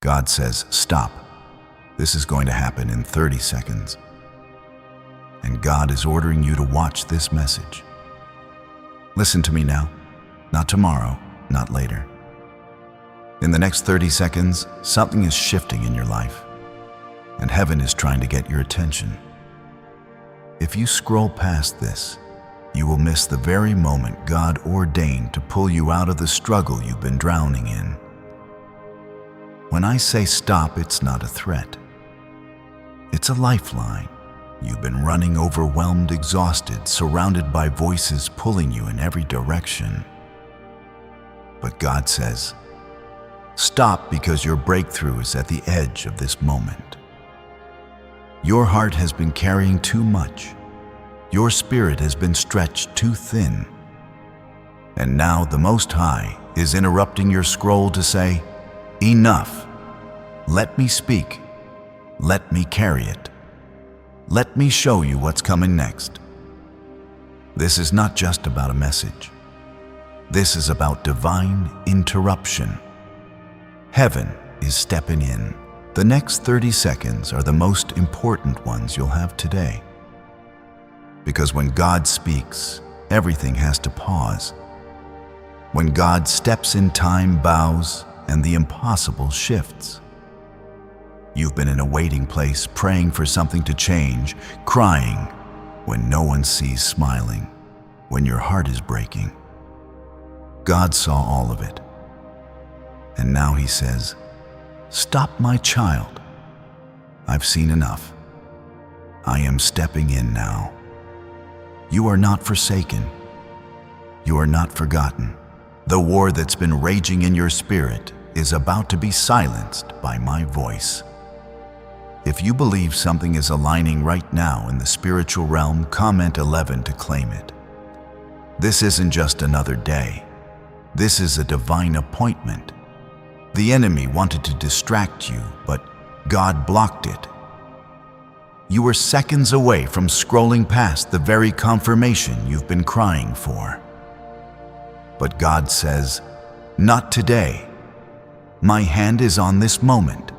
God says, stop. This is going to happen in 30 seconds. And God is ordering you to watch this message. Listen to me now, not tomorrow, not later. In the next 30 seconds, something is shifting in your life, and heaven is trying to get your attention. If you scroll past this, you will miss the very moment God ordained to pull you out of the struggle you've been drowning in. When I say stop, it's not a threat. It's a lifeline. You've been running overwhelmed, exhausted, surrounded by voices pulling you in every direction. But God says, stop, because your breakthrough is at the edge of this moment. Your heart has been carrying too much. Your spirit has been stretched too thin. And now the Most High is interrupting your scroll to say, enough. Let me speak. Let me carry it. Let me show you what's coming next. This is not just about a message. This is about divine interruption. Heaven is stepping in. The next 30 seconds are the most important ones you'll have today. Because when God speaks, everything has to pause. When God steps in, time bows and the impossible shifts. You've been in a waiting place, praying for something to change, crying when no one sees, smiling when your heart is breaking. God saw all of it. And now He says, stop, my child. I've seen enough. I am stepping in now. You are not forsaken. You are not forgotten. The war that's been raging in your spirit is about to be silenced by my voice. If you believe something is aligning right now in the spiritual realm, comment 11 to claim it. This isn't just another day. This is a divine appointment. The enemy wanted to distract you, but God blocked it. You were seconds away from scrolling past the very confirmation you've been crying for. But God says, not today. My hand is on this moment.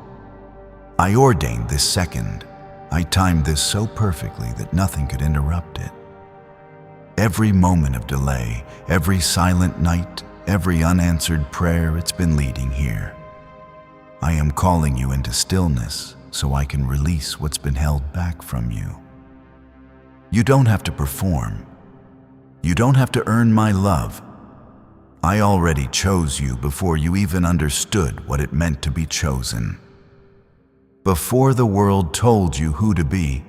I ordained this second. I timed this so perfectly that nothing could interrupt it. Every moment of delay, every silent night, every unanswered prayer, it's been leading here. I am calling you into stillness so I can release what's been held back from you. You don't have to perform. You don't have to earn my love. I already chose you before you even understood what it meant to be chosen. Before the world told you who to be,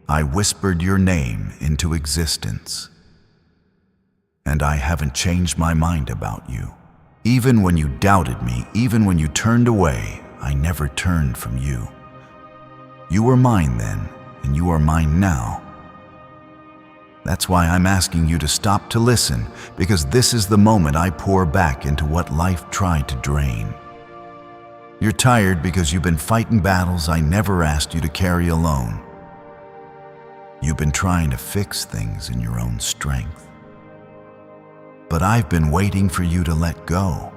I whispered your name into existence. And I haven't changed my mind about you. Even when you doubted me, even when you turned away, I never turned from you. You were mine then, and you are mine now. That's why I'm asking you to stop to listen, because this is the moment I pour back into what life tried to drain. You're tired because you've been fighting battles I never asked you to carry alone. You've been trying to fix things in your own strength. But I've been waiting for you to let go.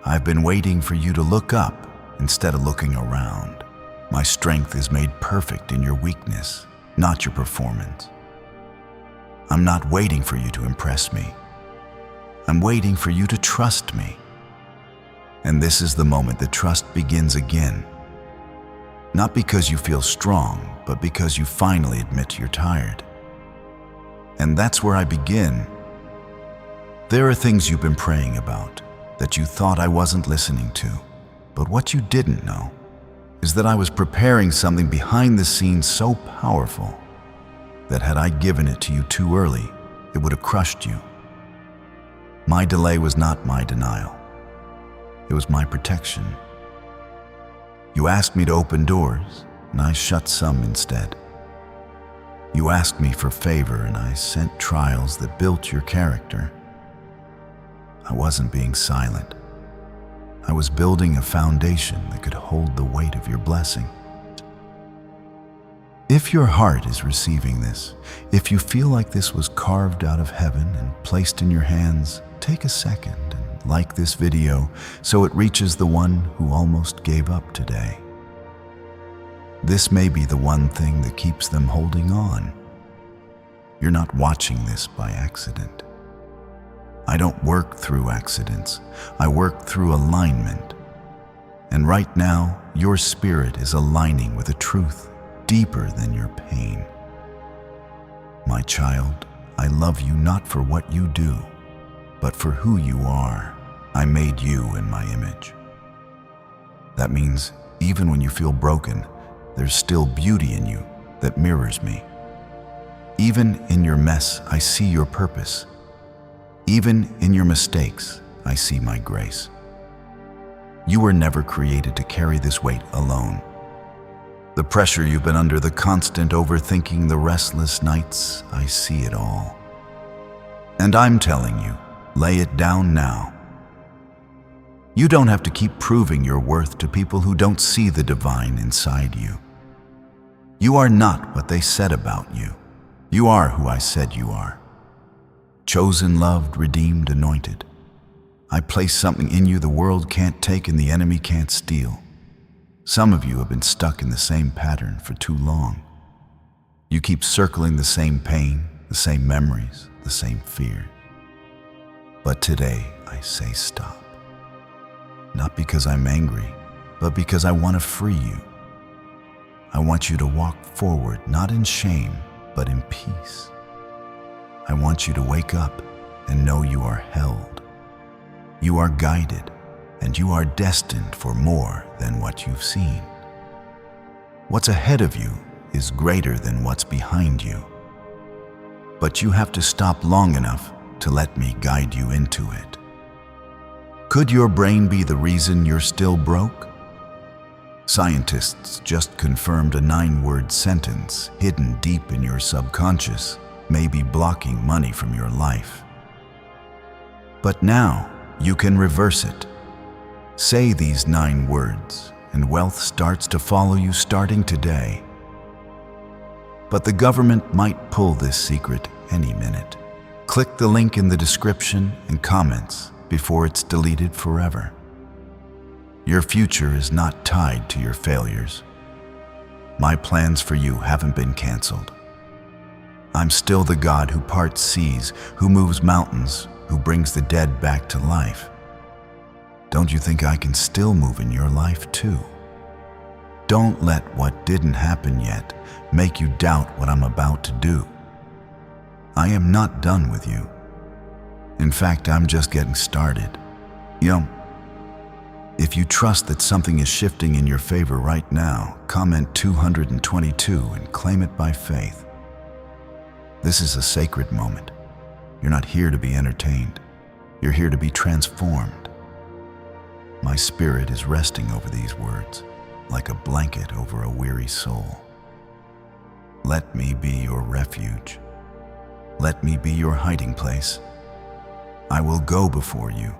I've been waiting for you to look up instead of looking around. My strength is made perfect in your weakness, not your performance. I'm not waiting for you to impress me. I'm waiting for you to trust me. And this is the moment that trust begins again. Not because you feel strong, but because you finally admit you're tired. And that's where I begin. There are things you've been praying about that you thought I wasn't listening to. But what you didn't know is that I was preparing something behind the scenes so powerful that had I given it to you too early, it would have crushed you. My delay was not my denial. It was my protection. You asked me to open doors, and I shut some instead. You asked me for favor, and I sent trials that built your character. I wasn't being silent. I was building a foundation that could hold the weight of your blessing. If your heart is receiving this, if you feel like this was carved out of heaven and placed in your hands, take a second and like this video so it reaches the one who almost gave up today. This may be the one thing that keeps them holding on. You're not watching this by accident. I don't work through accidents. I work through alignment. And right now, your spirit is aligning with a truth deeper than your pain. My child, I love you not for what you do, but for who you are. I made you in my image. That means even when you feel broken, there's still beauty in you that mirrors me. Even in your mess, I see your purpose. Even in your mistakes, I see my grace. You were never created to carry this weight alone. The pressure you've been under, the constant overthinking, the restless nights, I see it all. And I'm telling you, lay it down now. You don't have to keep proving your worth to people who don't see the divine inside you. You are not what they said about you. You are who I said you are. Chosen, loved, redeemed, anointed. I place something in you the world can't take and the enemy can't steal. Some of you have been stuck in the same pattern for too long. You keep circling the same pain, the same memories, the same fear. But today I say stop. Not because I'm angry, but because I want to free you. I want you to walk forward, not in shame, but in peace. I want you to wake up and know you are held. You are guided, and you are destined for more than what you've seen. What's ahead of you is greater than what's behind you. But you have to stop long enough to let me guide you into it. Could your brain be the reason you're still broke? Scientists just confirmed a 9-word sentence hidden deep in your subconscious may be blocking money from your life. But now you can reverse it. Say these 9 words and wealth starts to follow you starting today. But the government might pull this secret any minute. Click the link in the description and comments before it's deleted forever. Your future is not tied to your failures. My plans for you haven't been canceled. I'm still the God who parts seas, who moves mountains, who brings the dead back to life. Don't you think I can still move in your life too? Don't let what didn't happen yet make you doubt what I'm about to do. I am not done with you. In fact, I'm just getting started. If you trust that something is shifting in your favor right now, comment 222 and claim it by faith. This is a sacred moment. You're not here to be entertained. You're here to be transformed. My spirit is resting over these words, like a blanket over a weary soul. Let me be your refuge. Let me be your hiding place. I will go before you,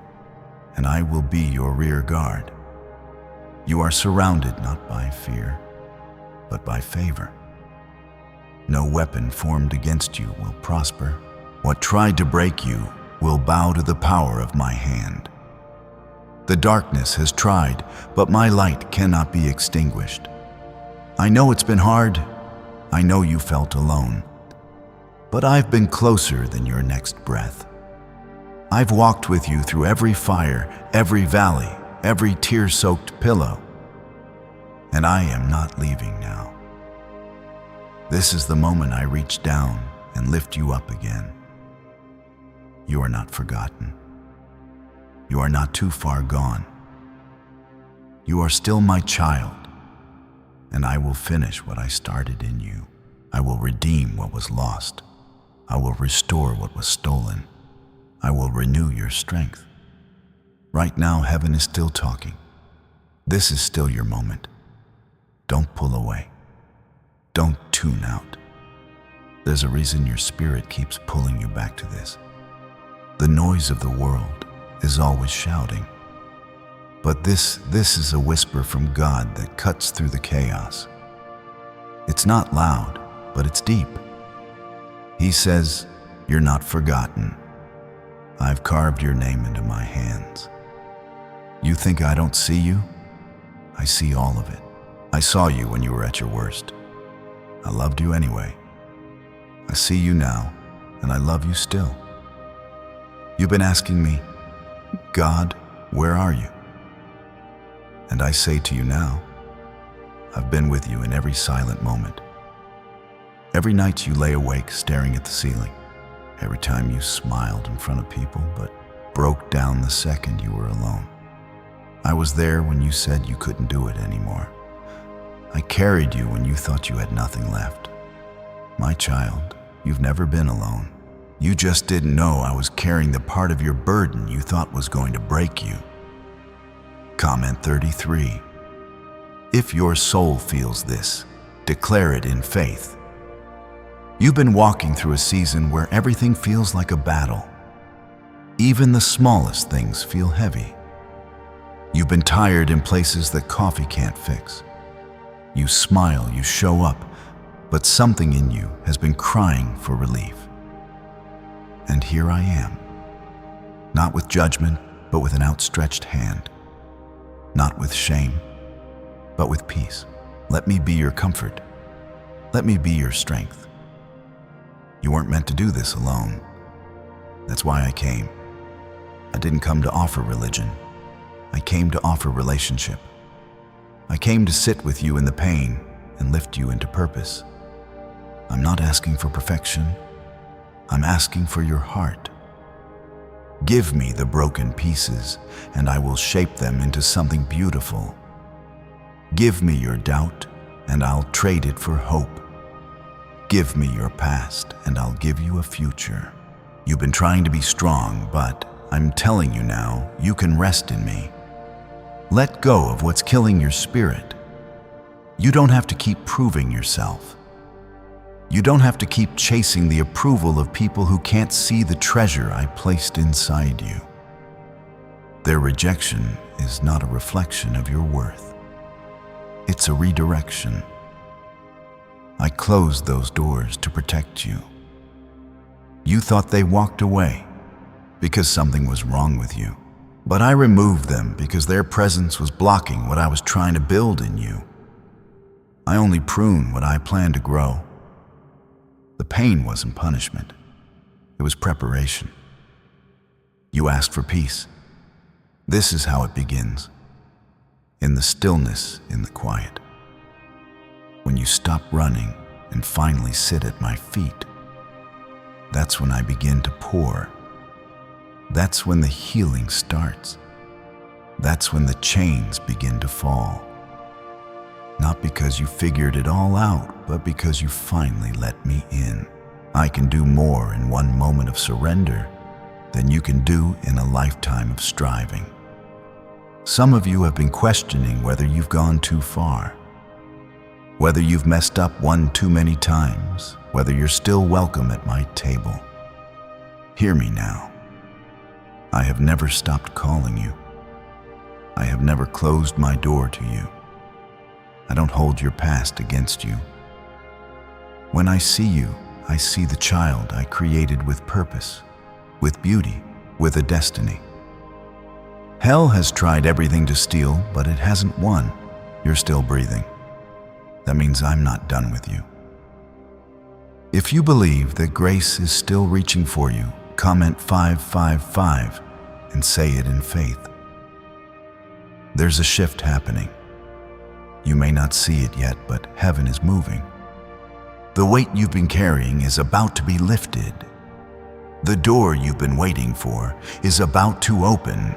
and I will be your rear guard. You are surrounded not by fear, but by favor. No weapon formed against you will prosper. What tried to break you will bow to the power of my hand. The darkness has tried, but my light cannot be extinguished. I know it's been hard. I know you felt alone. But I've been closer than your next breath. I've walked with you through every fire, every valley, every tear-soaked pillow. And I am not leaving now. This is the moment I reach down and lift you up again. You are not forgotten. You are not too far gone. You are still my child, and I will finish what I started in you. I will redeem what was lost. I will restore what was stolen. I will renew your strength. Right now, heaven is still talking. This is still your moment. Don't pull away. Don't tune out. There's a reason your spirit keeps pulling you back to this. The noise of the world is always shouting. But this is a whisper from God that cuts through the chaos. It's not loud, but it's deep. He says, "You're not forgotten. I've carved your name into my hands. You think I don't see you? I see all of it. I saw you when you were at your worst. I loved you anyway. I see you now, and I love you still. You've been asking me, God, where are you? And I say to you now, I've been with you in every silent moment. Every night you lay awake staring at the ceiling. Every time you smiled in front of people, but broke down the second you were alone. I was there when you said you couldn't do it anymore. I carried you when you thought you had nothing left. My child, you've never been alone. You just didn't know I was carrying the part of your burden you thought was going to break you. Comment 33. If your soul feels this, declare it in faith. You've been walking through a season where everything feels like a battle. Even the smallest things feel heavy. You've been tired in places that coffee can't fix. You smile, you show up, but something in you has been crying for relief. And here I am, not with judgment, but with an outstretched hand. Not with shame, but with peace. Let me be your comfort. Let me be your strength. You weren't meant to do this alone. That's why I came. I didn't come to offer religion. I came to offer relationship. I came to sit with you in the pain and lift you into purpose. I'm not asking for perfection. I'm asking for your heart. Give me the broken pieces, and I will shape them into something beautiful. Give me your doubt, and I'll trade it for hope. Give me your past, and I'll give you a future. You've been trying to be strong, but I'm telling you now, you can rest in me. Let go of what's killing your spirit. You don't have to keep proving yourself. You don't have to keep chasing the approval of people who can't see the treasure I placed inside you. Their rejection is not a reflection of your worth. It's a redirection. I closed those doors to protect you. You thought they walked away because something was wrong with you. But I removed them because their presence was blocking what I was trying to build in you. I only prune what I plan to grow. The pain wasn't punishment. It was preparation. You asked for peace. This is how it begins. In the stillness, in the quiet. When you stop running and finally sit at my feet, that's when I begin to pour. That's when the healing starts. That's when the chains begin to fall. Not because you figured it all out, but because you finally let me in. I can do more in one moment of surrender than you can do in a lifetime of striving. Some of you have been questioning whether you've gone too far, whether you've messed up one too many times, whether you're still welcome at my table. Hear me now. I have never stopped calling you. I have never closed my door to you. I don't hold your past against you. When I see you, I see the child I created with purpose, with beauty, with a destiny. Hell has tried everything to steal, but it hasn't won. You're still breathing. That means I'm not done with you. If you believe that grace is still reaching for you, comment 555 and say it in faith. There's a shift happening. You may not see it yet, but heaven is moving. The weight you've been carrying is about to be lifted. The door you've been waiting for is about to open.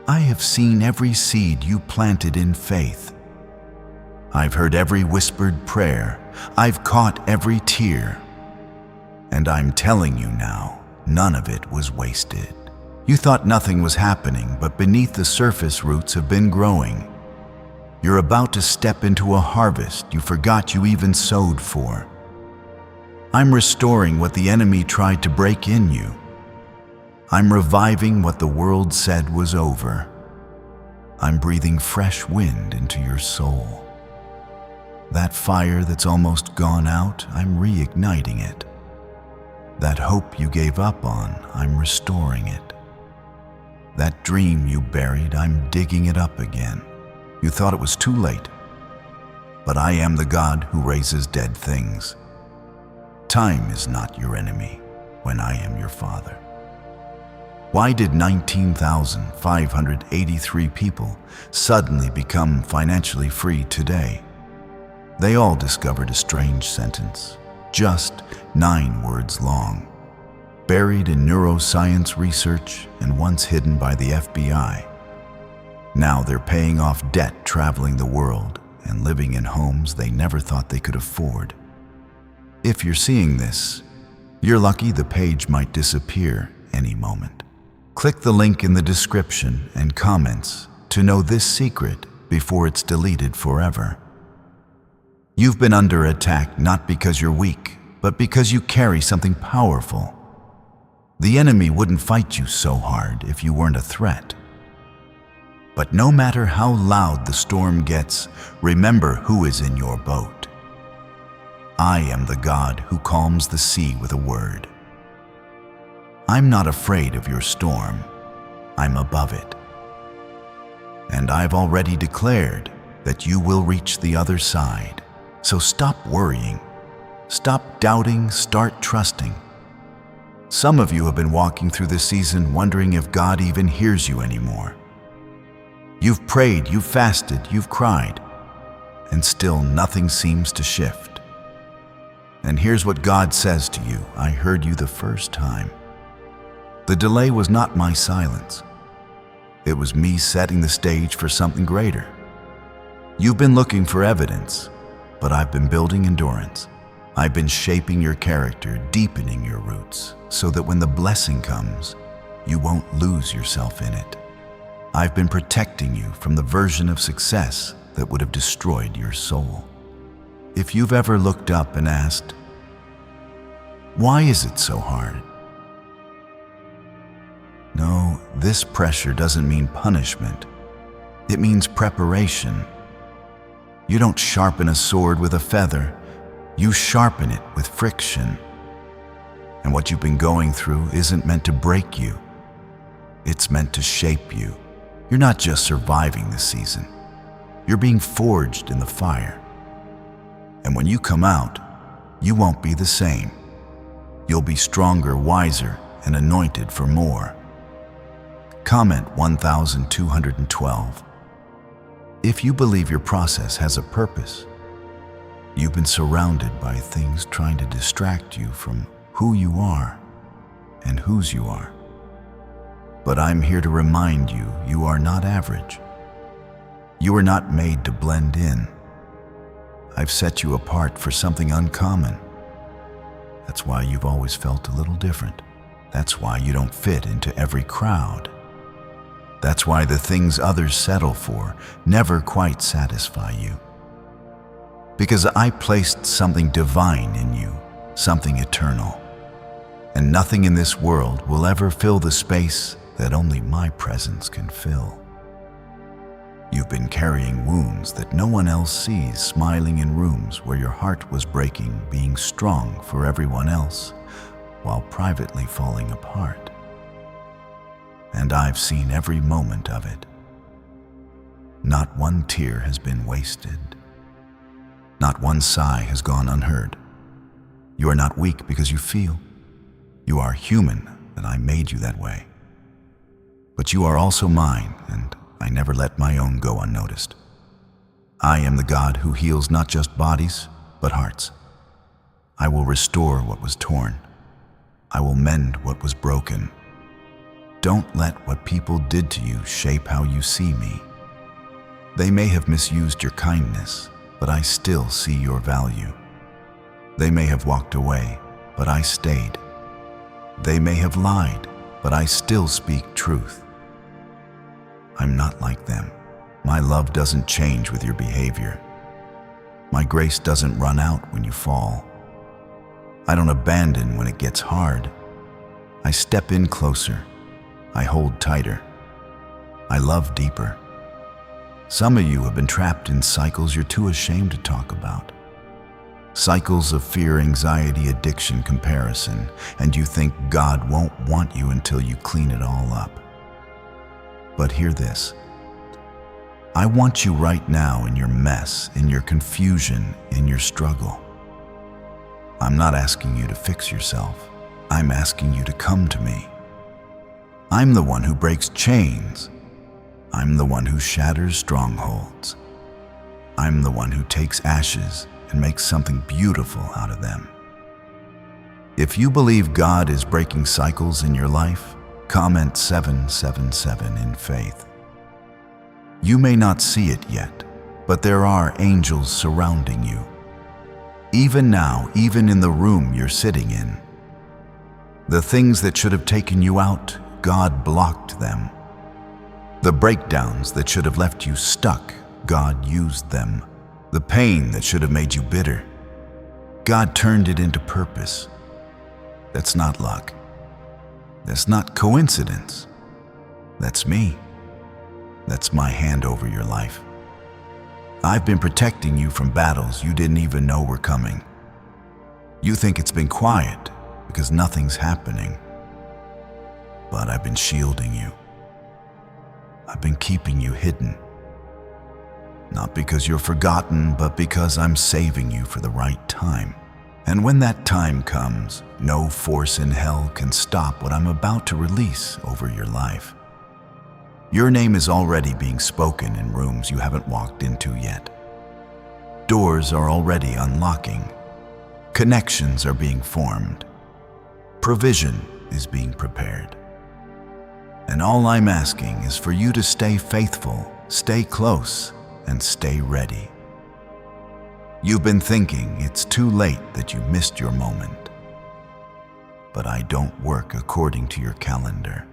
I have seen every seed you planted in faith. I've heard every whispered prayer. I've caught every tear. And I'm telling you now, none of it was wasted. You thought nothing was happening, but beneath the surface roots have been growing. You're about to step into a harvest you forgot you even sowed for. I'm restoring what the enemy tried to break in you. I'm reviving what the world said was over. I'm breathing fresh wind into your soul. That fire that's almost gone out, I'm reigniting it. That hope you gave up on, I'm restoring it. That dream you buried, I'm digging it up again. You thought it was too late, but I am the God who raises dead things. Time is not your enemy when I am your Father. Why did 19,583 people suddenly become financially free today? They all discovered a strange sentence, just 9 words long, buried in neuroscience research and once hidden by the FBI. Now they're paying off debt, traveling the world, and living in homes they never thought they could afford. If you're seeing this, you're lucky. The page might disappear any moment. Click the link in the description and comments to know this secret before it's deleted forever. You've been under attack not because you're weak, but because you carry something powerful. The enemy wouldn't fight you so hard if you weren't a threat. But no matter how loud the storm gets, remember who is in your boat. I am the God who calms the sea with a word. I'm not afraid of your storm. I'm above it. And I've already declared that you will reach the other side. So stop worrying. Stop doubting. Start trusting. Some of you have been walking through this season wondering if God even hears you anymore. You've prayed, you've fasted, you've cried, and still nothing seems to shift. And here's what God says to you. I heard you the first time. The delay was not my silence. It was me setting the stage for something greater. You've been looking for evidence, but I've been building endurance. I've been shaping your character, deepening your roots, so that when the blessing comes, you won't lose yourself in it. I've been protecting you from the version of success that would have destroyed your soul. If you've ever looked up and asked, why is it so hard? No, this pressure doesn't mean punishment. It means preparation. You don't sharpen a sword with a feather. You sharpen it with friction. And what you've been going through isn't meant to break you. It's meant to shape you. You're not just surviving this season. You're being forged in the fire. And when you come out, you won't be the same. You'll be stronger, wiser, and anointed for more. Comment 1212. If you believe your process has a purpose, you've been surrounded by things trying to distract you from who you are and whose you are. But I'm here to remind you, you are not average. You are not made to blend in. I've set you apart for something uncommon. That's why you've always felt a little different. That's why you don't fit into every crowd. That's why the things others settle for never quite satisfy you. Because I placed something divine in you, something eternal. And nothing in this world will ever fill the space that only my presence can fill. You've been carrying wounds that no one else sees, smiling in rooms where your heart was breaking, being strong for everyone else, while privately falling apart. And I've seen every moment of it. Not one tear has been wasted. Not one sigh has gone unheard. You are not weak because you feel. You are human, and I made you that way. But you are also mine, and I never let my own go unnoticed. I am the God who heals not just bodies, but hearts. I will restore what was torn. I will mend what was broken. Don't let what people did to you shape how you see me. They may have misused your kindness, but I still see your value. They may have walked away, but I stayed. They may have lied, but I still speak truth. I'm not like them. My love doesn't change with your behavior. My grace doesn't run out when you fall. I don't abandon when it gets hard. I step in closer. I hold tighter. I love deeper. Some of you have been trapped in cycles you're too ashamed to talk about. cycles of fear, anxiety, addiction, comparison, and you think God won't want you until you clean it all up. But hear this. I want you right now in your mess, in your confusion, in your struggle. I'm not asking you to fix yourself. I'm asking you to come to me. I'm the one who breaks chains. I'm the one who shatters strongholds. I'm the one who takes ashes and makes something beautiful out of them. If you believe God is breaking cycles in your life, comment 777 in faith. You may not see it yet, but there are angels surrounding you. Even now, even in the room you're sitting in. The things that should have taken you out, God blocked them. The breakdowns that should have left you stuck, God used them. The pain that should have made you bitter, God turned it into purpose. That's not luck. That's not coincidence. That's me. That's my hand over your life. I've been protecting you from battles you didn't even know were coming. You think it's been quiet because nothing's happening. But I've been shielding you. I've been keeping you hidden. Not because you're forgotten, but because I'm saving you for the right time. And when that time comes, no force in hell can stop what I'm about to release over your life. Your name is already being spoken in rooms you haven't walked into yet. Doors are already unlocking. Connections are being formed. Provision is being prepared. And all I'm asking is for you to stay faithful, stay close, and stay ready. You've been thinking it's too late that you missed your moment. But I don't work according to your calendar.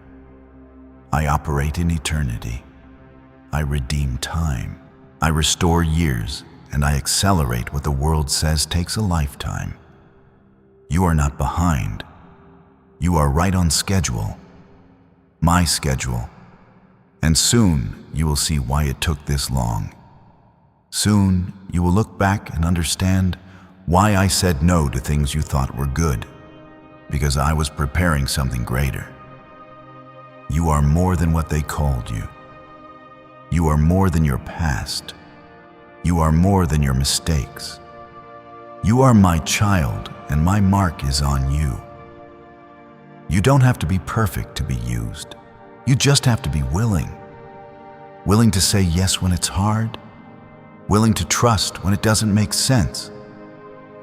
I operate in eternity. I redeem time. I restore years, and I accelerate what the world says takes a lifetime. You are not behind. You are right on schedule. My schedule. And soon you will see why it took this long. Soon you will look back and understand why I said no to things you thought were good, because I was preparing something greater. You are more than what they called you. You are more than your past. You are more than your mistakes. You are my child, and my mark is on you. You don't have to be perfect to be used. You just have to be willing. Willing to say yes when it's hard. Willing to trust when it doesn't make sense.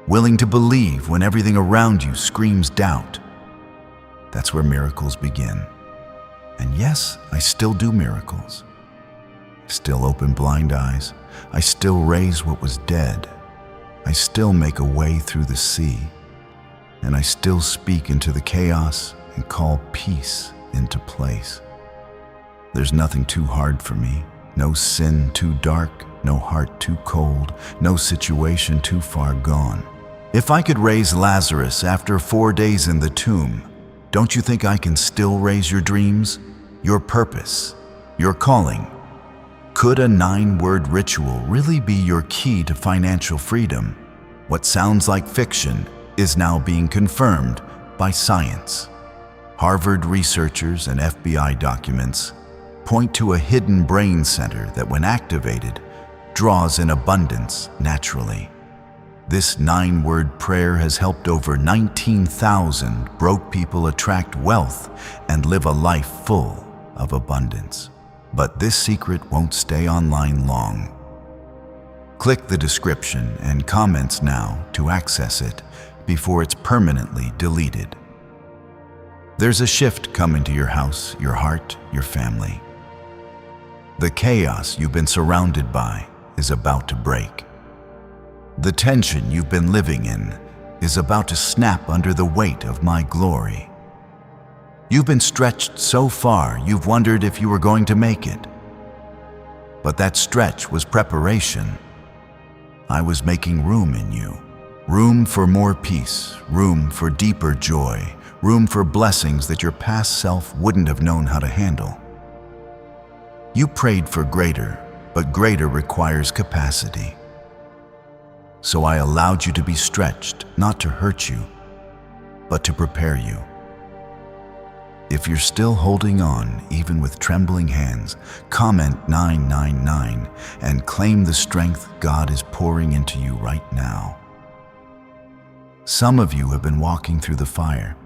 Willing to believe when everything around you screams doubt. That's where miracles begin. And yes, I still do miracles. I still open blind eyes. I still raise what was dead. I still make a way through the sea. And I still speak into the chaos and call peace into place. There's nothing too hard for me. No sin too dark, no heart too cold, no situation too far gone. If I could raise Lazarus after 4 days in the tomb, don't you think I can still raise your dreams, your purpose, your calling? Could a 9-word ritual really be your key to financial freedom? What sounds like fiction is now being confirmed by science. Harvard researchers and FBI documents point to a hidden brain center that, when activated, draws in abundance naturally. This 9-word prayer has helped over 19,000 broke people attract wealth and live a life full of abundance. But this secret won't stay online long. Click the description and comments now to access it before it's permanently deleted. There's a shift coming to your house, your heart, your family. The chaos you've been surrounded by is about to break. The tension you've been living in is about to snap under the weight of my glory. You've been stretched so far you've wondered if you were going to make it. But that stretch was preparation. I was making room in you. Room for more peace, room for deeper joy, room for blessings that your past self wouldn't have known how to handle. You prayed for greater, but greater requires capacity. So I allowed you to be stretched, not to hurt you, but to prepare you. If you're still holding on, even with trembling hands, comment 999 and claim the strength God is pouring into you right now. Some of you have been walking through the fire.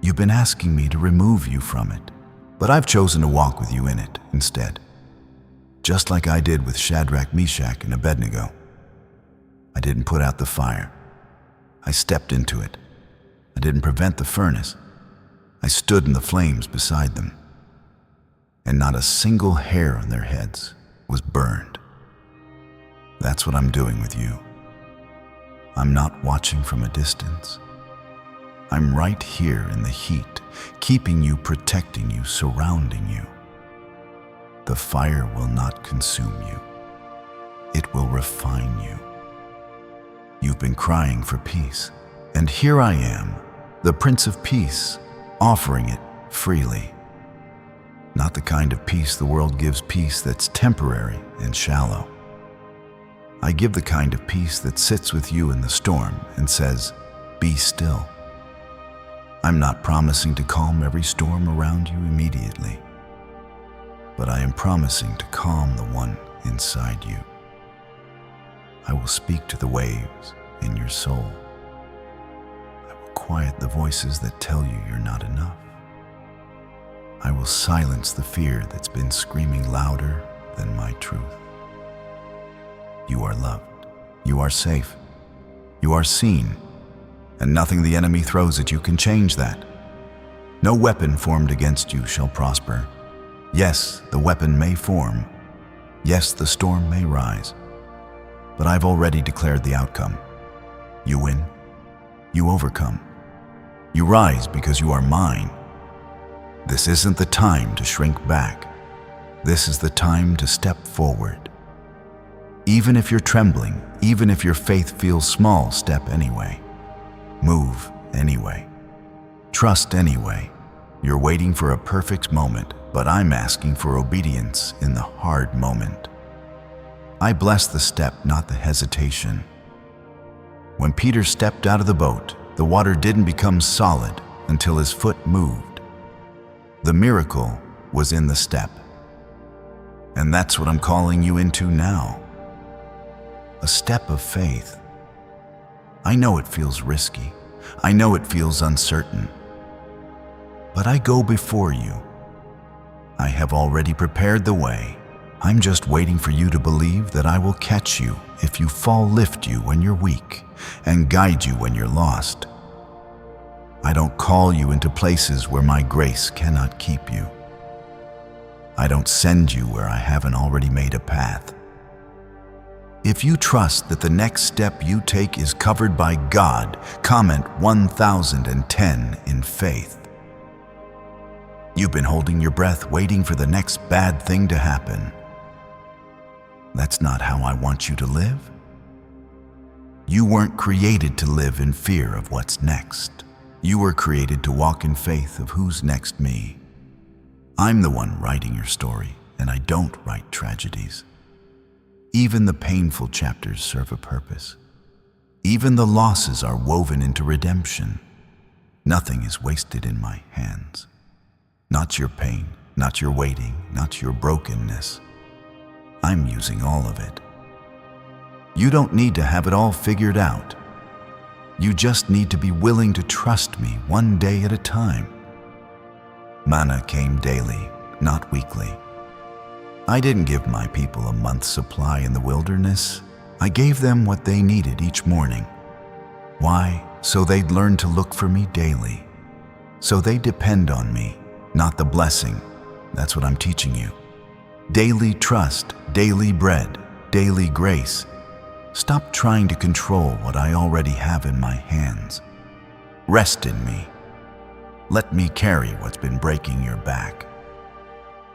You've been asking me to remove you from it, but I've chosen to walk with you in it instead. Just like I did with Shadrach, Meshach, and Abednego. I didn't put out the fire. I stepped into it. I didn't prevent the furnace. I stood in the flames beside them. And not a single hair on their heads was burned. That's what I'm doing with you. I'm not watching from a distance. I'm right here in the heat, keeping you, protecting you, surrounding you. The fire will not consume you. It will refine you. You've been crying for peace, and here I am, the Prince of Peace, offering it freely. Not the kind of peace the world gives, peace that's temporary and shallow. I give the kind of peace that sits with you in the storm and says, "Be still." I'm not promising to calm every storm around you immediately, but I am promising to calm the one inside you. I will speak to the waves in your soul. I will quiet the voices that tell you you're not enough. I will silence the fear that's been screaming louder than my truth. You are loved. You are safe. You are seen. And nothing the enemy throws at you can change that. No weapon formed against you shall prosper. Yes, the weapon may form. Yes, the storm may rise. But I've already declared the outcome. You win. You overcome. You rise because you are mine. This isn't the time to shrink back. This is the time to step forward. Even if you're trembling, even if your faith feels small, step anyway. Move anyway. Trust anyway. You're waiting for a perfect moment, but I'm asking for obedience in the hard moment. I bless the step, not the hesitation. When Peter stepped out of the boat, the water didn't become solid until his foot moved. The miracle was in the step. And that's what I'm calling you into now. A step of faith. I know it feels risky. I know it feels uncertain. But I go before you. I have already prepared the way. I'm just waiting for you to believe that I will catch you if you fall, lift you when you're weak, and guide you when you're lost. I don't call you into places where my grace cannot keep you. I don't send you where I haven't already made a path. If you trust that the next step you take is covered by God, comment 1010 in faith. You've been holding your breath, waiting for the next bad thing to happen. That's not how I want you to live. You weren't created to live in fear of what's next. You were created to walk in faith of who's next me. I'm the one writing your story, and I don't write tragedies. Even the painful chapters serve a purpose. Even the losses are woven into redemption. Nothing is wasted in my hands. Not your pain, not your waiting, not your brokenness. I'm using all of it. You don't need to have it all figured out. You just need to be willing to trust me one day at a time. Manna came daily, not weekly. I didn't give my people a month's supply in the wilderness. I gave them what they needed each morning. Why? So they'd learn to look for me daily. So they depend on me, not the blessing. That's what I'm teaching you. Daily trust, daily bread, daily grace. Stop trying to control what I already have in my hands. Rest in me. Let me carry what's been breaking your back.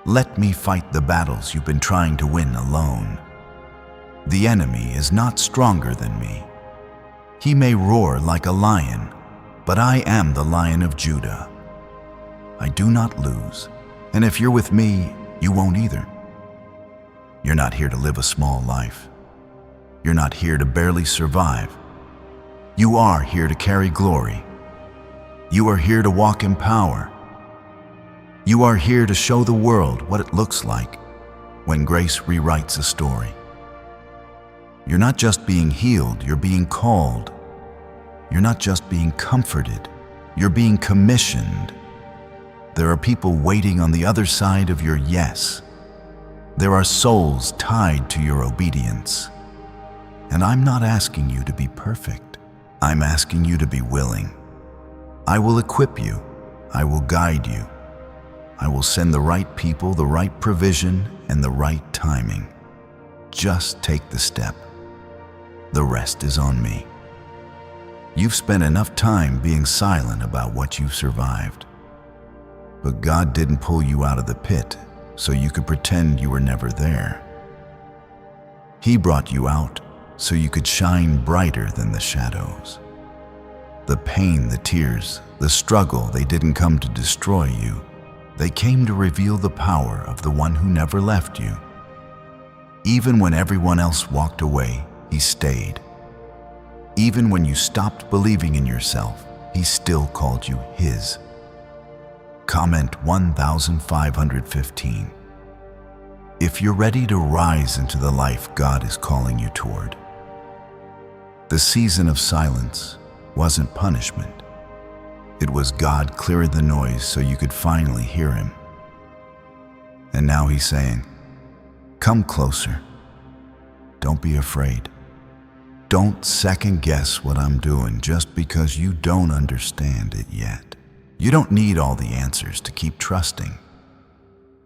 Let me fight the battles you've been trying to win alone. The enemy is not stronger than me. He may roar like a lion, but I am the Lion of Judah. I do not lose, and if you're with me, you won't either. You're not here to live a small life. You're not here to barely survive. You are here to carry glory. You are here to walk in power. You are here to show the world what it looks like when grace rewrites a story. You're not just being healed, you're being called. You're not just being comforted, you're being commissioned. There are people waiting on the other side of your yes. There are souls tied to your obedience. And I'm not asking you to be perfect. I'm asking you to be willing. I will equip you. I will guide you. I will send the right people, the right provision, and the right timing. Just take the step. The rest is on me. You've spent enough time being silent about what you've survived. But God didn't pull you out of the pit so you could pretend you were never there. He brought you out so you could shine brighter than the shadows. The pain, the tears, the struggle, they didn't come to destroy you. They came to reveal the power of the one who never left you. Even when everyone else walked away, he stayed. Even when you stopped believing in yourself, he still called you his. Comment 1515. If you're ready to rise into the life God is calling you toward. The season of silence wasn't punishment. It was God clearing the noise so you could finally hear him. And now he's saying, come closer. Don't be afraid. Don't second guess what I'm doing just because you don't understand it yet. You don't need all the answers to keep trusting.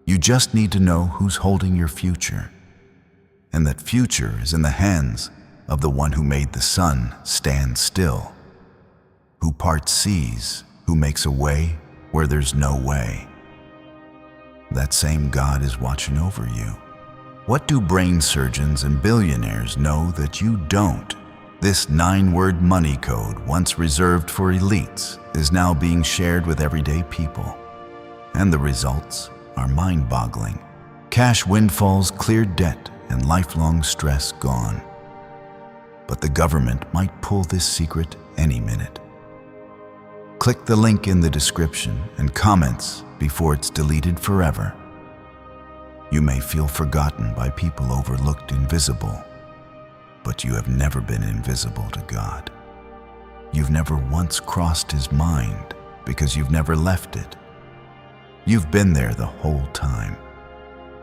You just need to know who's holding your future, and that future is in the hands of the one who made the sun stand still, who parts seas, who makes a way where there's no way. That same God is watching over you. What do brain surgeons and billionaires know that you don't? This 9-word money code, once reserved for elites, is now being shared with everyday people. And the results are mind-boggling. Cash windfalls, cleared debt, and lifelong stress gone. But the government might pull this secret any minute. Click the link in the description and comments before it's deleted forever. You may feel forgotten by people overlooked, invisible, but you have never been invisible to God. You've never once crossed his mind because you've never left it. You've been there the whole time.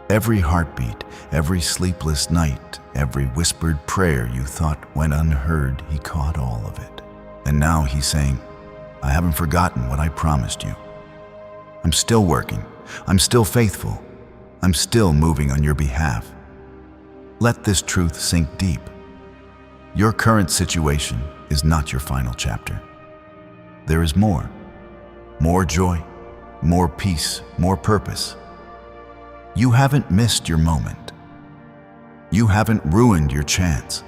Every heartbeat, every sleepless night, every whispered prayer you thought went unheard, he caught all of it. And now he's saying, I haven't forgotten what I promised you. I'm still working. I'm still faithful. I'm still moving on your behalf. Let this truth sink deep. Your current situation is not your final chapter. There is more. More joy, more peace, more purpose. You haven't missed your moment. You haven't ruined your chance.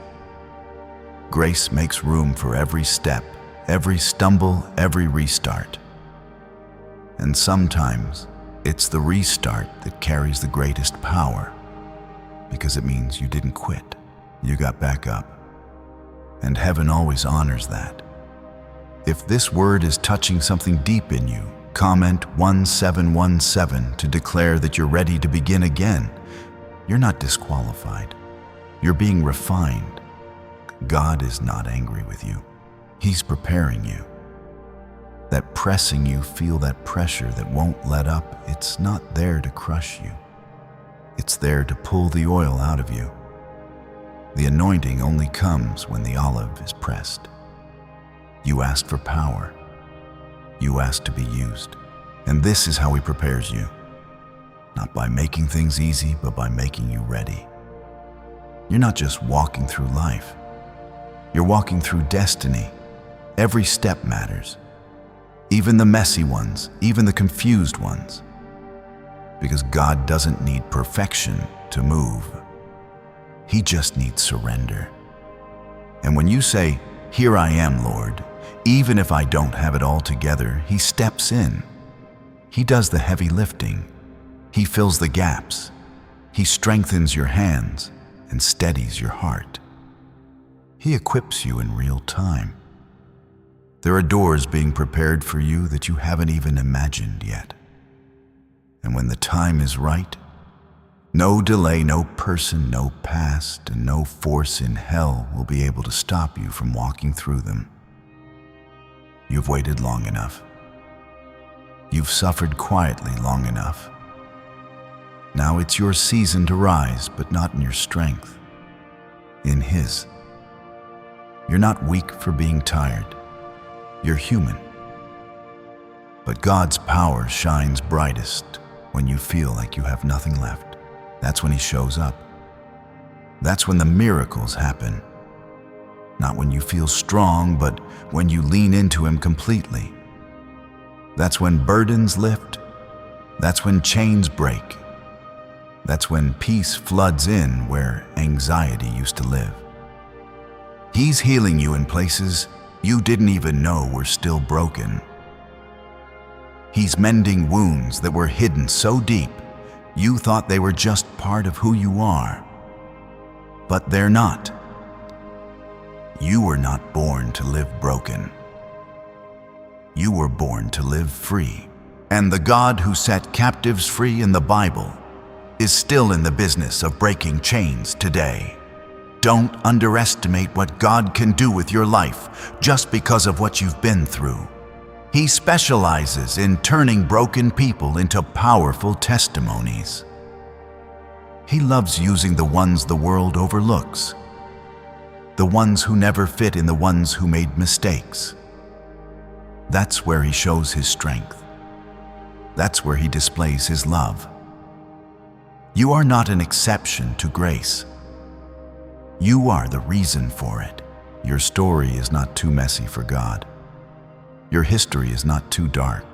Grace makes room for every step, every stumble, every restart. And sometimes it's the restart that carries the greatest power, because it means you didn't quit. You got back up. And heaven always honors that. If this word is touching something deep in you, comment 1717 to declare that you're ready to begin again. You're not disqualified. You're being refined. God is not angry with you. He's preparing you. That pressing you feel, that pressure that won't let up, it's not there to crush you. It's there to pull the oil out of you. The anointing only comes when the olive is pressed. You asked for power. You asked to be used. And this is how he prepares you. Not by making things easy, but by making you ready. You're not just walking through life. You're walking through destiny. Every step matters. Even the messy ones, even the confused ones. Because God doesn't need perfection to move. He just needs surrender. And when you say, "Here I am, Lord," even if I don't have it all together, he steps in. He does the heavy lifting. He fills the gaps. He strengthens your hands and steadies your heart. He equips you in real time. There are doors being prepared for you that you haven't even imagined yet. And when the time is right, no delay, no person, no past, and no force in hell will be able to stop you from walking through them. You've waited long enough. You've suffered quietly long enough. Now it's your season to rise, but not in your strength, in His. You're not weak for being tired. You're human. But God's power shines brightest when you feel like you have nothing left. That's when He shows up. That's when the miracles happen. Not when you feel strong, but when you lean into Him completely. That's when burdens lift. That's when chains break. That's when peace floods in where anxiety used to live. He's healing you in places you didn't even know were still broken. He's mending wounds that were hidden so deep you thought they were just part of who you are. But they're not. You were not born to live broken. You were born to live free. And the God who set captives free in the Bible is still in the business of breaking chains today. Don't underestimate what God can do with your life just because of what you've been through. He specializes in turning broken people into powerful testimonies. He loves using the ones the world overlooks, the ones who never fit in the ones who made mistakes. That's where He shows His strength. That's where He displays His love. You are not an exception to grace. You are the reason for it. Your story is not too messy for God. Your history is not too dark.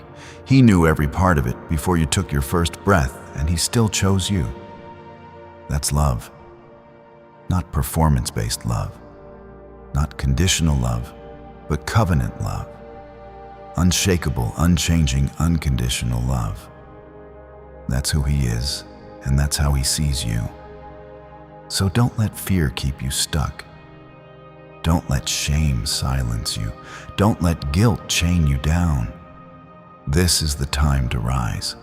He knew every part of it before you took your first breath, and He still chose you. That's love. Not performance-based love. Not conditional love, but covenant love. Unshakable, unchanging, unconditional love. That's who He is, and that's how He sees you. So don't let fear keep you stuck. Don't let shame silence you. Don't let guilt chain you down. This is the time to rise.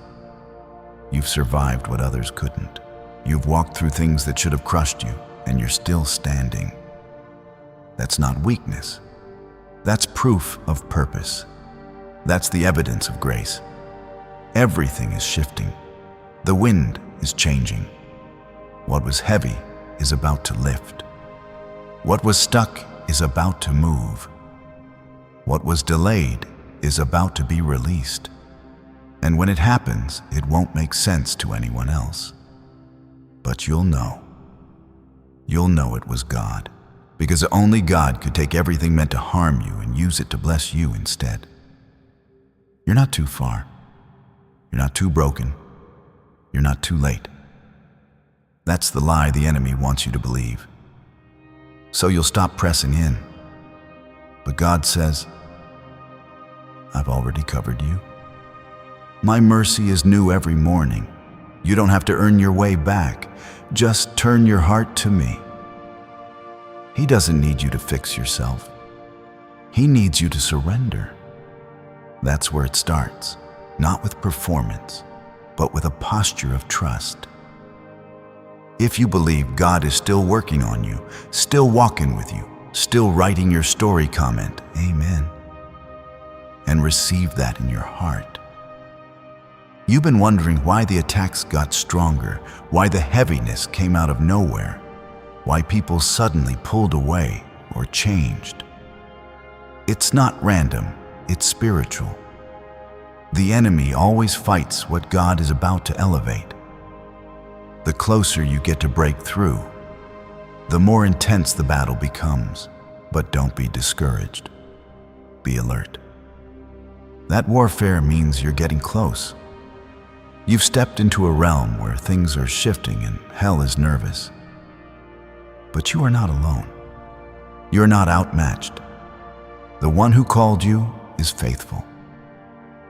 You've survived what others couldn't. You've walked through things that should have crushed you, and you're still standing. That's not weakness. That's proof of purpose. That's the evidence of grace. Everything is shifting. The wind is changing. What was heavy is about to lift. What was stuck is about to move. What was delayed is about to be released. And when it happens, it won't make sense to anyone else. But you'll know. You'll know it was God, because only God could take everything meant to harm you and use it to bless you instead. You're not too far. You're not too broken. You're not too late. That's the lie the enemy wants you to believe. So you'll stop pressing in. But God says, I've already covered you. My mercy is new every morning. You don't have to earn your way back. Just turn your heart to me. He doesn't need you to fix yourself. He needs you to surrender. That's where it starts, not with performance, but with a posture of trust. If you believe God is still working on you, still walking with you, still writing your story, comment, Amen, and receive that in your heart. You've been wondering why the attacks got stronger, why the heaviness came out of nowhere, why people suddenly pulled away or changed. It's not random, it's spiritual. The enemy always fights what God is about to elevate. The closer you get to break through, the more intense the battle becomes. But don't be discouraged. Be alert. That warfare means you're getting close. You've stepped into a realm where things are shifting and hell is nervous. But you are not alone. You're not outmatched. The one who called you is faithful.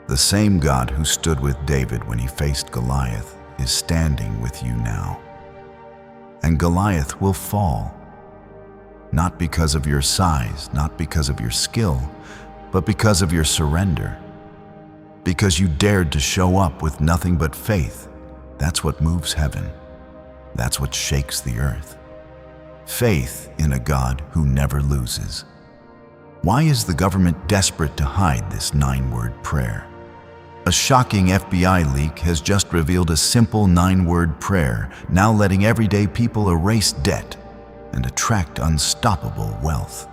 The same God who stood with David when he faced Goliath is standing with you now. And Goliath will fall. not because of your size, not because of your skill, but because of your surrender. Because you dared to show up with nothing but faith. That's what moves heaven. That's what shakes the earth. Faith in a God who never loses. Why is the government desperate to hide this 9-word prayer? A shocking FBI leak has just revealed a simple 9-word prayer, now letting everyday people erase debt and attract unstoppable wealth.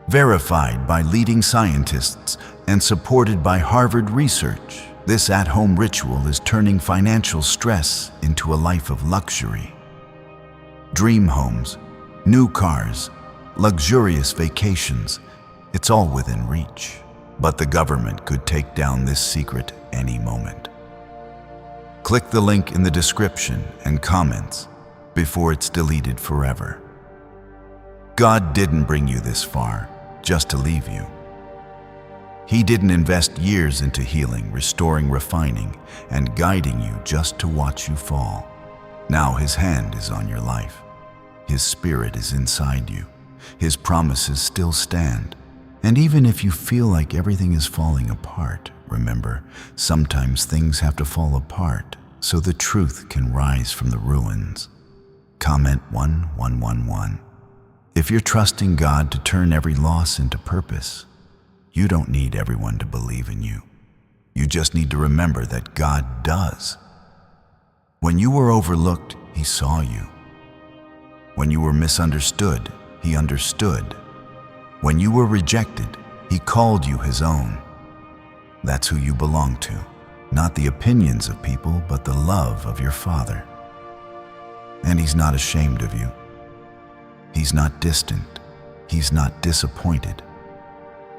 Verified by leading scientists and supported by Harvard research, this at-home ritual is turning financial stress into a life of luxury. Dream homes, new cars, luxurious vacations, it's all within reach. But the government could take down this secret any moment. Click the link in the description and comments before it's deleted forever. God didn't bring you this far just to leave you. He didn't invest years into healing, restoring, refining, and guiding you just to watch you fall. Now His hand is on your life. His Spirit is inside you. His promises still stand. And even if you feel like everything is falling apart, remember, sometimes things have to fall apart so the truth can rise from the ruins. Comment 1111. If you're trusting God to turn every loss into purpose, you don't need everyone to believe in you. You just need to remember that God does. When you were overlooked, He saw you. When you were misunderstood, He understood. When you were rejected, He called you His own. That's who you belong to, not the opinions of people, but the love of your Father. And He's not ashamed of you. He's not distant. He's not disappointed.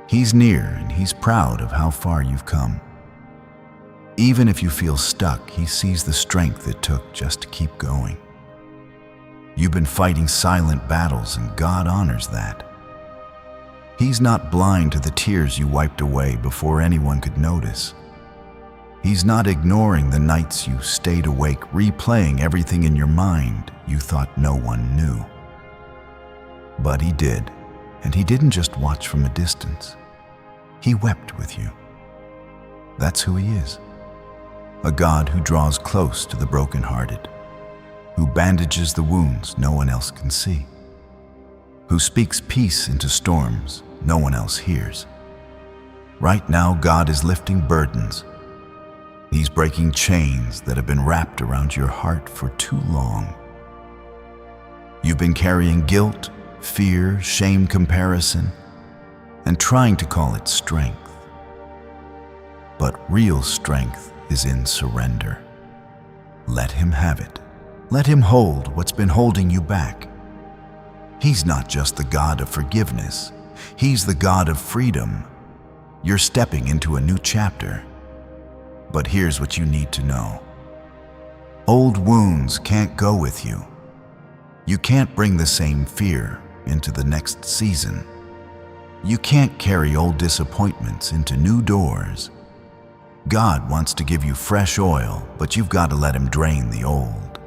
He's near and He's proud of how far you've come. Even if you feel stuck, He sees the strength it took just to keep going. You've been fighting silent battles and God honors that. He's not blind to the tears you wiped away before anyone could notice. He's not ignoring the nights you stayed awake, replaying everything in your mind you thought no one knew. But He did, and He didn't just watch from a distance. He wept with you. That's who He is. A God who draws close to the brokenhearted, who bandages the wounds no one else can see, who speaks peace into storms no one else hears. Right now, God is lifting burdens. He's breaking chains that have been wrapped around your heart for too long. You've been carrying guilt, fear, shame, comparison, and trying to call it strength. But real strength is in surrender. Let Him have it. Let Him hold what's been holding you back. He's not just the God of forgiveness. He's the God of freedom. You're stepping into a new chapter. But here's what you need to know. Old wounds can't go with you. You can't bring the same fear into the next season. You can't carry old disappointments into new doors. God wants to give you fresh oil, but you've got to let Him drain the old.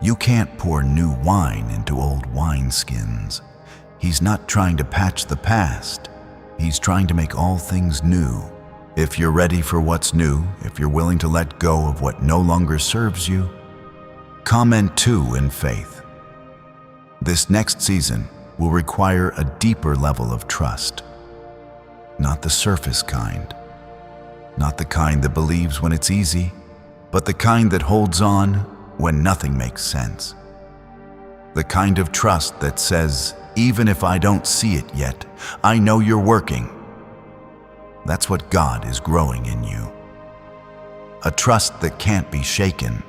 You can't pour new wine into old wineskins. He's not trying to patch the past. He's trying to make all things new. If you're ready for what's new, if you're willing to let go of what no longer serves you, comment 2 in faith. This next season will require a deeper level of trust. Not the surface kind. Not the kind that believes when it's easy, but the kind that holds on when nothing makes sense. The kind of trust that says, even if I don't see it yet, I know you're working. That's what God is growing in you. A trust that can't be shaken.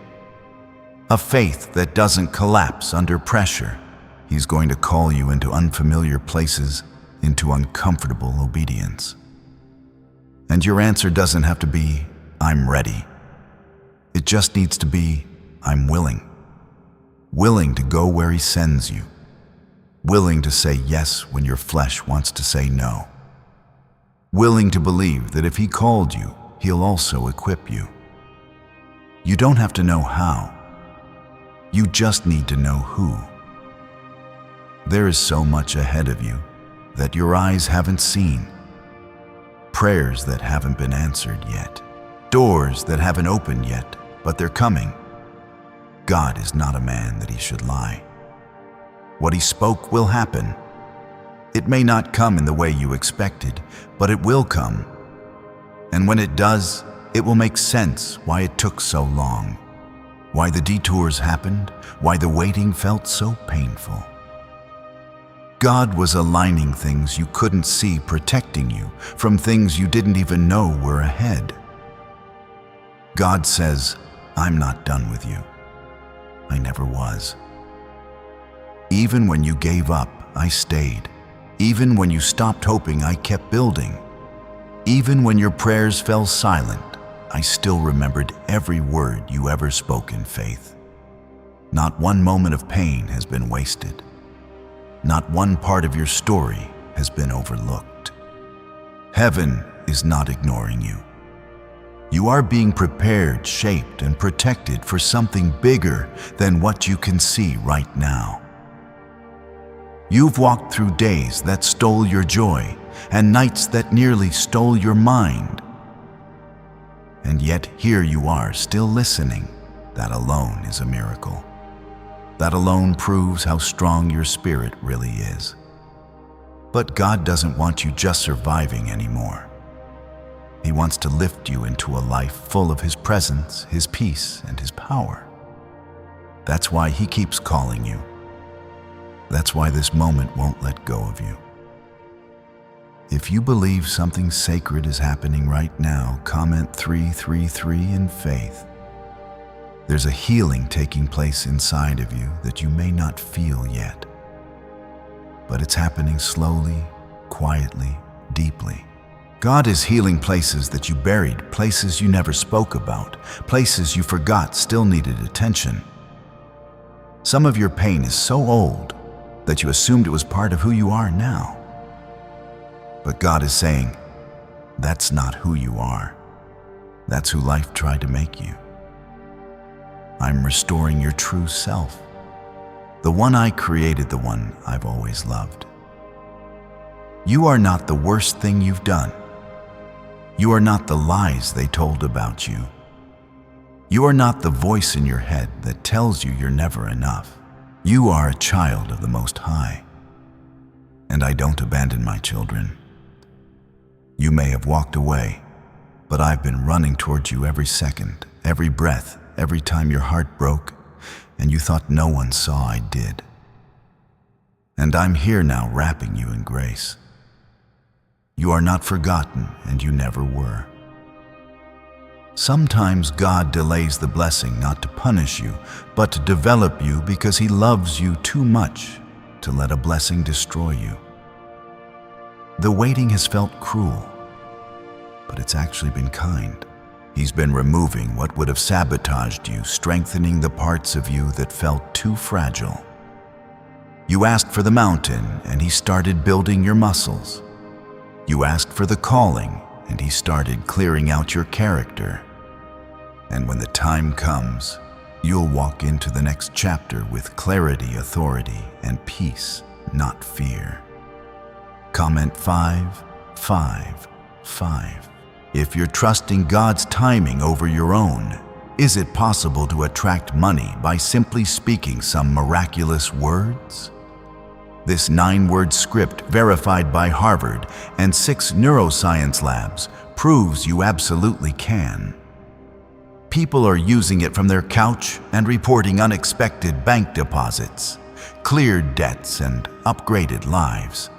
A faith that doesn't collapse under pressure. He's going to call you into unfamiliar places, into uncomfortable obedience. And your answer doesn't have to be, I'm ready. It just needs to be, I'm willing. Willing to go where He sends you. Willing to say yes when your flesh wants to say no. Willing to believe that if He called you, He'll also equip you. You don't have to know how. You just need to know who. There is so much ahead of you that your eyes haven't seen. Prayers that haven't been answered yet. Doors that haven't opened yet, but they're coming. God is not a man that he should lie. What he spoke will happen. It may not come in the way you expected, but it will come. And when it does, it will make sense why it took so long, why the detours happened, why the waiting felt so painful. God was aligning things you couldn't see, protecting you from things you didn't even know were ahead. God says, I'm not done with you. I never was. Even when you gave up, I stayed. Even when you stopped hoping, I kept building. Even when your prayers fell silent, I still remembered every word you ever spoke in faith. Not one moment of pain has been wasted. Not one part of your story has been overlooked. Heaven is not ignoring you. You are being prepared, shaped, and protected for something bigger than what you can see right now. You've walked through days that stole your joy and nights that nearly stole your mind. And yet here you are still listening. That alone is a miracle. That alone proves how strong your spirit really is. But God doesn't want you just surviving anymore. He wants to lift you into a life full of His presence, His peace, and His power. That's why He keeps calling you. That's why this moment won't let go of you. If you believe something sacred is happening right now, comment 333 in faith. There's a healing taking place inside of you that you may not feel yet. But it's happening slowly, quietly, deeply. God is healing places that you buried, places you never spoke about, places you forgot still needed attention. Some of your pain is so old that you assumed it was part of who you are now. But God is saying, that's not who you are. That's who life tried to make you. I'm restoring your true self, the one I created, the one I've always loved. You are not the worst thing you've done. You are not the lies they told about you. You are not the voice in your head that tells you you're never enough. You are a child of the Most High. And I don't abandon my children. You may have walked away, but I've been running towards you every second, every breath, every time your heart broke and you thought no one saw I did. And I'm here now wrapping you in grace. You are not forgotten, and you never were. Sometimes God delays the blessing not to punish you, but to develop you because He loves you too much to let a blessing destroy you. The waiting has felt cruel, but it's actually been kind. He's been removing what would have sabotaged you, strengthening the parts of you that felt too fragile. You asked for the mountain, and He started building your muscles. You asked for the calling, and He started clearing out your character. And when the time comes, you'll walk into the next chapter with clarity, authority, and peace, not fear. Comment 555. If you're trusting God's timing over your own, is it possible to attract money by simply speaking some miraculous words? This 9-word script, verified by Harvard and 6 neuroscience labs, proves you absolutely can. People are using it from their couch and reporting unexpected bank deposits, cleared debts, and upgraded lives.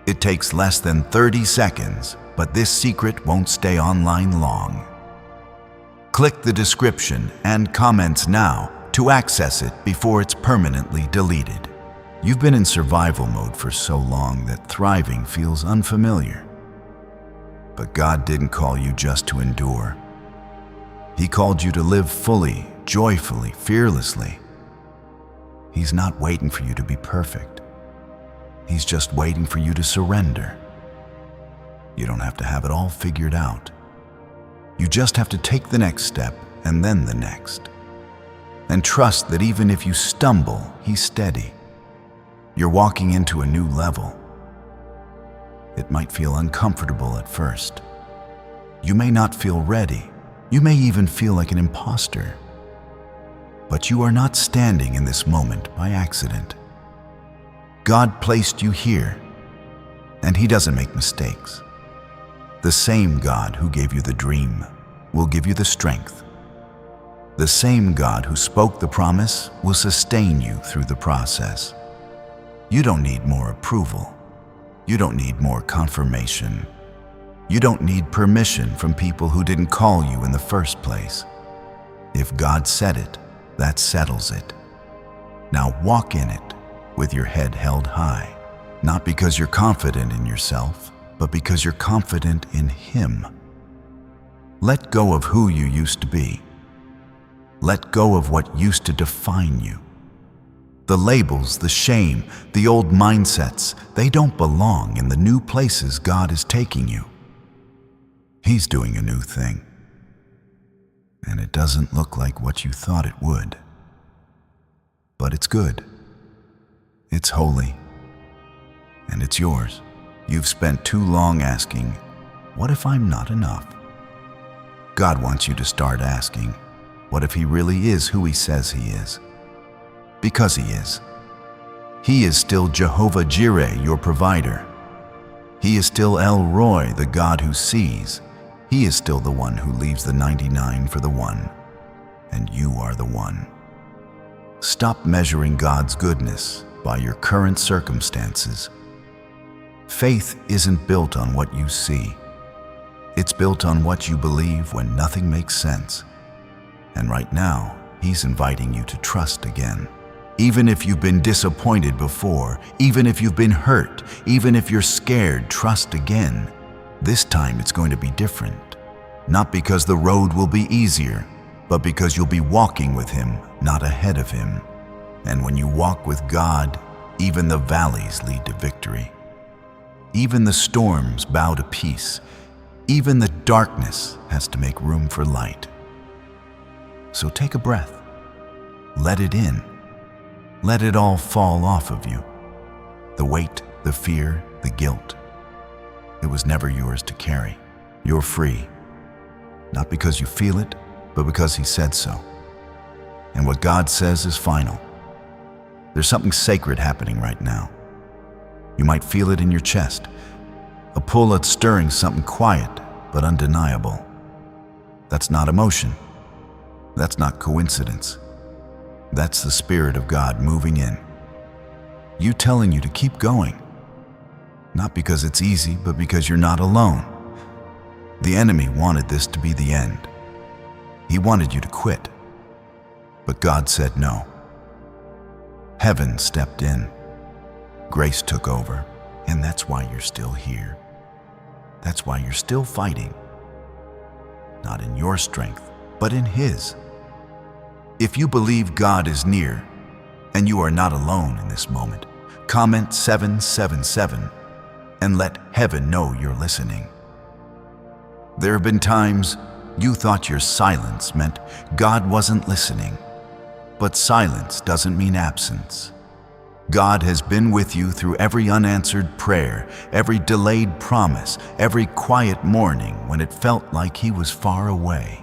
It takes less than 30 seconds, but this secret won't stay online long. Click the description and comments now to access it before it's permanently deleted. You've been in survival mode for so long that thriving feels unfamiliar. But God didn't call you just to endure. He called you to live fully, joyfully, fearlessly. He's not waiting for you to be perfect. He's just waiting for you to surrender. You don't have to have it all figured out. You just have to take the next step and then the next. And trust that even if you stumble, He's steady. You're walking into a new level. It might feel uncomfortable at first. You may not feel ready. You may even feel like an imposter. But you are not standing in this moment by accident. God placed you here, and He doesn't make mistakes. The same God who gave you the dream will give you the strength. The same God who spoke the promise will sustain you through the process. You don't need more approval. You don't need more confirmation. You don't need permission from people who didn't call you in the first place. If God said it, that settles it. Now walk in it with your head held high, not because you're confident in yourself, but because you're confident in Him. Let go of who you used to be. Let go of what used to define you. The labels, the shame, the old mindsets, they don't belong in the new places God is taking you. He's doing a new thing. And it doesn't look like what you thought it would. But it's good. It's holy. And it's yours. You've spent too long asking, what if I'm not enough? God wants you to start asking, what if He really is who He says He is? Because He is. He is still Jehovah Jireh, your provider. He is still El Roi, the God who sees. He is still the one who leaves the 99 for the one, and you are the one. Stop measuring God's goodness by your current circumstances. Faith isn't built on what you see. It's built on what you believe when nothing makes sense. And right now, He's inviting you to trust again. Even if you've been disappointed before, even if you've been hurt, even if you're scared, trust again. This time it's going to be different. Not because the road will be easier, but because you'll be walking with Him, not ahead of Him. And when you walk with God, even the valleys lead to victory. Even the storms bow to peace. Even the darkness has to make room for light. So take a breath. Let it in. Let it all fall off of you. The weight, the fear, the guilt. It was never yours to carry. You're free. Not because you feel it, but because He said so. And what God says is final. There's something sacred happening right now. You might feel it in your chest. A pull that's stirring something quiet, but undeniable. That's not emotion. That's not coincidence. That's the Spirit of God moving in. You telling you to keep going. Not because it's easy, but because you're not alone. The enemy wanted this to be the end. He wanted you to quit. But God said no. Heaven stepped in. Grace took over, and that's why you're still here. That's why you're still fighting. Not in your strength, but in His. If you believe God is near, and you are not alone in this moment, comment 777 and let heaven know you're listening. There have been times you thought your silence meant God wasn't listening, but silence doesn't mean absence. God has been with you through every unanswered prayer, every delayed promise, every quiet morning when it felt like He was far away.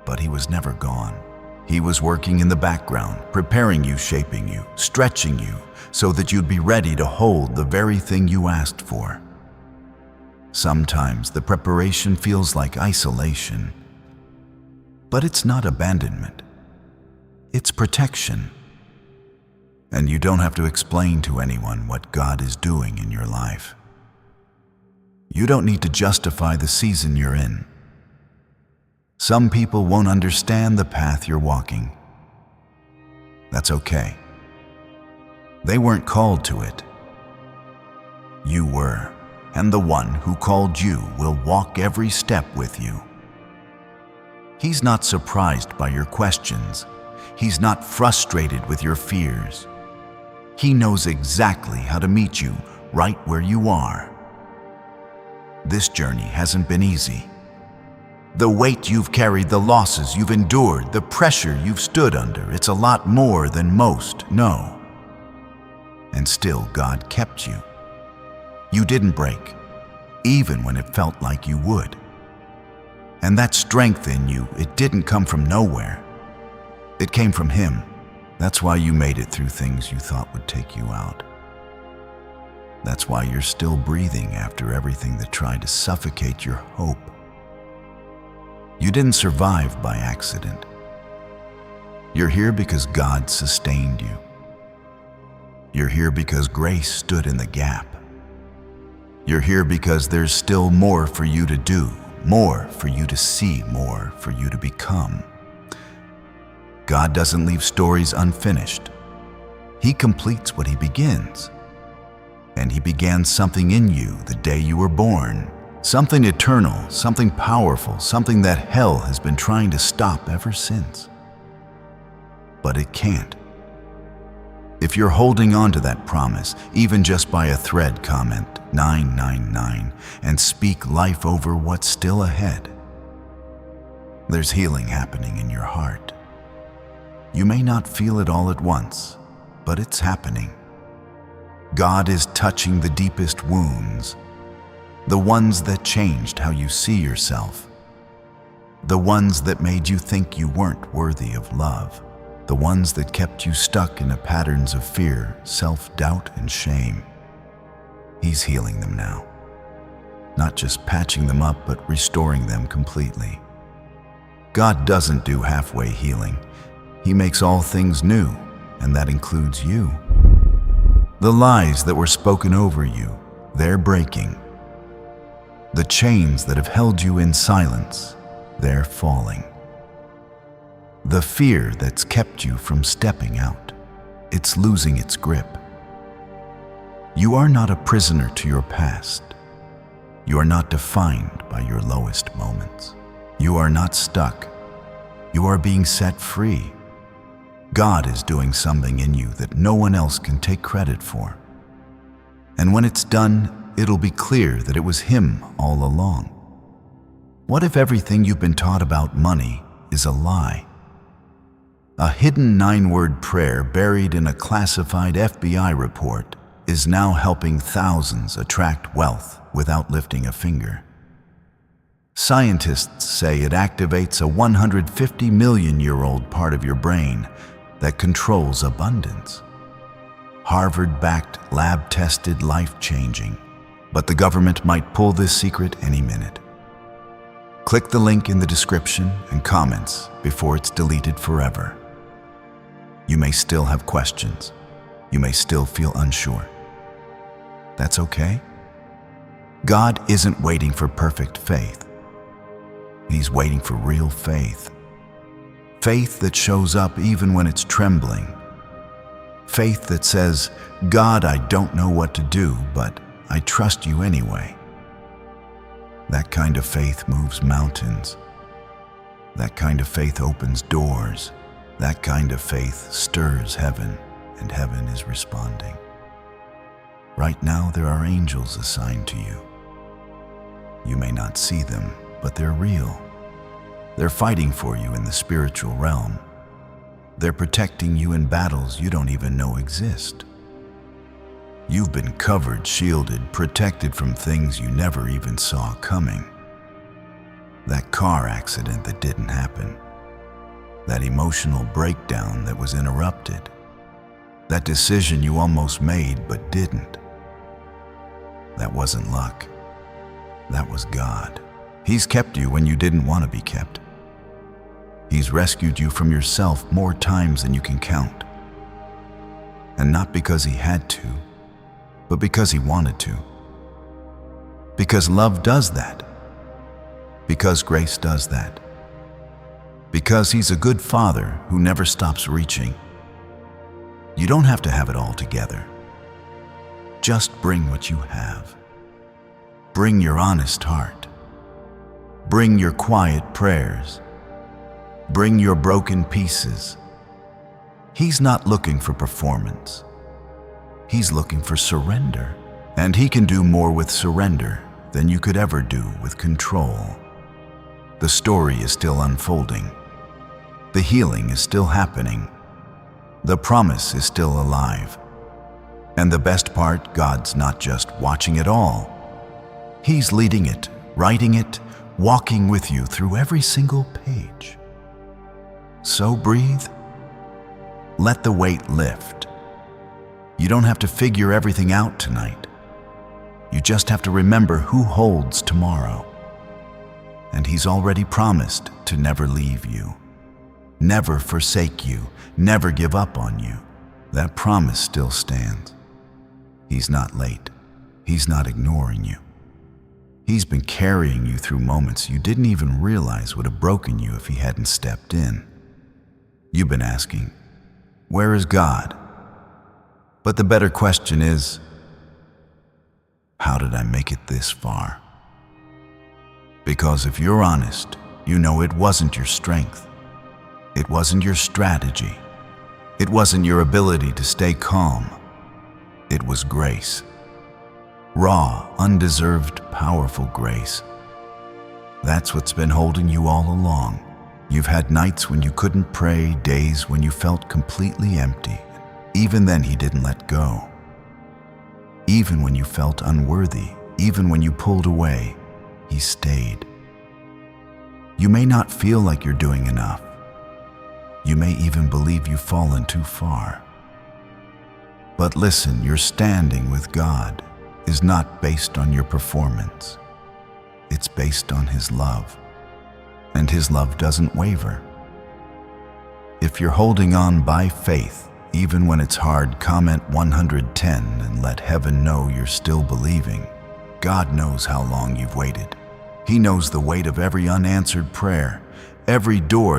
But He was never gone. He was working in the background, preparing you, shaping you, stretching you, so that you'd be ready to hold the very thing you asked for. Sometimes the preparation feels like isolation, but it's not abandonment. It's protection. And you don't have to explain to anyone what God is doing in your life. You don't need to justify the season you're in. Some people won't understand the path you're walking. That's okay. They weren't called to it. You were, and the one who called you will walk every step with you. He's not surprised by your questions. He's not frustrated with your fears. He knows exactly how to meet you right where you are. This journey hasn't been easy. The weight you've carried, the losses you've endured, the pressure you've stood under, it's a lot more than most know. and still God kept you. You didn't break, even when it felt like you would. And that strength in you, it didn't come from nowhere. It came from Him. That's why you made it through things you thought would take you out. That's why you're still breathing after everything that tried to suffocate your hope. You didn't survive by accident. You're here because God sustained you. You're here because grace stood in the gap. You're here because there's still more for you to do, more for you to see, more for you to become. God doesn't leave stories unfinished. He completes what He begins. And He began something in you the day you were born, something eternal, something powerful, something that hell has been trying to stop ever since. But it can't. If you're holding on to that promise, even just by a thread, comment 999 and speak life over what's still ahead. There's healing happening in your heart. You may not feel it all at once, but it's happening. God is touching the deepest wounds, the ones that changed how you see yourself, the ones that made you think you weren't worthy of love, the ones that kept you stuck in patterns of fear, self-doubt, and shame. He's healing them now, not just patching them up, but restoring them completely. God doesn't do halfway healing. He makes all things new, and that includes you. The lies that were spoken over you, they're breaking. The chains that have held you in silence, they're falling. The fear that's kept you from stepping out, it's losing its grip. You are not a prisoner to your past. You are not defined by your lowest moments. You are not stuck. You are being set free. God is doing something in you that no one else can take credit for. And when it's done, it'll be clear that it was Him all along. What if everything you've been taught about money is a lie? A hidden 9-word prayer buried in a classified FBI report is now helping thousands attract wealth without lifting a finger. Scientists say it activates a 150 million-year-old part of your brain that controls abundance. Harvard-backed, lab-tested, life-changing. But the government might pull this secret any minute. Click the link in the description and comments before it's deleted forever. You may still have questions. You may still feel unsure. That's okay. God isn't waiting for perfect faith. He's waiting for real faith. Faith that shows up even when it's trembling. Faith that says, God, I don't know what to do, but I trust you anyway. That kind of faith moves mountains. That kind of faith opens doors. That kind of faith stirs heaven, and heaven is responding. Right now, there are angels assigned to you. You may not see them, but they're real. They're fighting for you in the spiritual realm. They're protecting you in battles you don't even know exist. You've been covered, shielded, protected from things you never even saw coming. That car accident that didn't happen. That emotional breakdown that was interrupted. That decision you almost made but didn't. That wasn't luck. That was God. He's kept you when you didn't want to be kept. He's rescued you from yourself more times than you can count. And not because He had to, but because He wanted to. Because love does that. Because grace does that. Because He's a good Father who never stops reaching. You don't have to have it all together. Just bring what you have. Bring your honest heart. Bring your quiet prayers. Bring your broken pieces. He's not looking for performance. He's looking for surrender. And He can do more with surrender than you could ever do with control. The story is still unfolding. The healing is still happening. The promise is still alive. And the best part, God's not just watching it all. He's leading it, writing it, walking with you through every single page. So breathe. Let the weight lift. You don't have to figure everything out tonight. You just have to remember who holds tomorrow. And He's already promised to never leave you, never forsake you, never give up on you. That promise still stands. He's not late. He's not ignoring you. He's been carrying you through moments you didn't even realize would have broken you if He hadn't stepped in. You've been asking, where is God? But the better question is, how did I make it this far? Because if you're honest, you know it wasn't your strength. It wasn't your strategy. It wasn't your ability to stay calm. It was grace. Raw, undeserved, powerful grace. That's what's been holding you all along. You've had nights when you couldn't pray, days when you felt completely empty. Even then, He didn't let go. Even when you felt unworthy, even when you pulled away, He stayed. You may not feel like you're doing enough. You may even believe you've fallen too far. But listen, your standing with God is not based on your performance. It's based on His love. And His love doesn't waver. If you're holding on by faith, even when it's hard, comment 110 and let heaven know you're still believing. God knows how long you've waited. He knows the weight of every unanswered prayer, every door